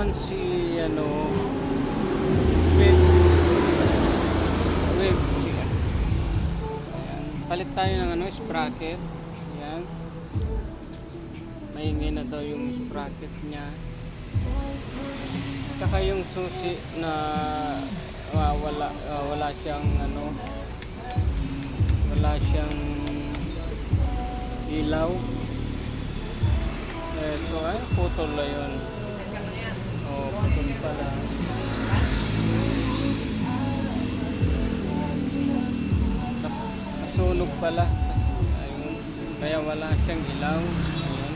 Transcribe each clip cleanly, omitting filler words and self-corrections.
naman si wave wave CS. Ayan. Palit tayo ng sprocket. Ayan. Maingay na daw yung sprocket niya. Tsaka yung susi na wala siyang wala siyang ilaw. So putol na yun. Putol pala. Nasunog pala. Ayun. Kaya wala siyang ilaw. Ayun.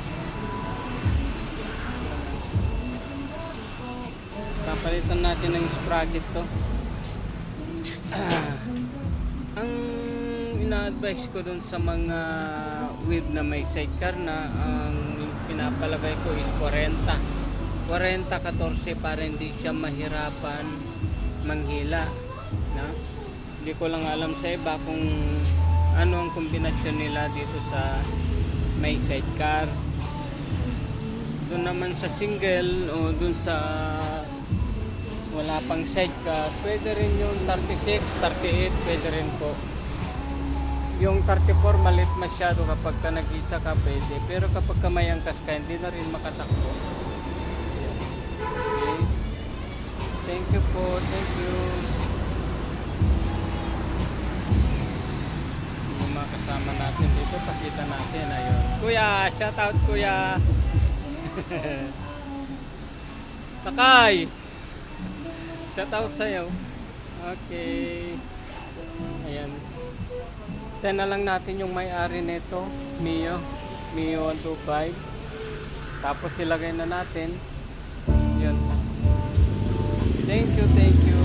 Papalitan natin ng sprocket to. Ang ina-advise ko dun sa mga wave na may sidecar na ang pinapalagay ko is 40-14 para hindi siya mahirapan manghila, no? Hindi ko lang alam sa iba kung ano ang kombinasyon nila dito sa may sidecar. Doon naman sa single o doon sa wala pang sidecar, pwede rin yung 36, 38, pwede rin po. Yung 34 malit masyado kapag ka nag-isa ka pwede, pero kapag ka may angkas ka hindi na rin makatakbo. Okay. Thank you po, thank you. Yung mga kasama natin dito, pakita natin. Ayun. Kuya, shout out kuya. Takay, shout out sa'yo. Okay. Ayan. Then na lang natin yung may-ari nito, Mio 125. Tapos ilagay na natin. Yun. Thank you, thank you.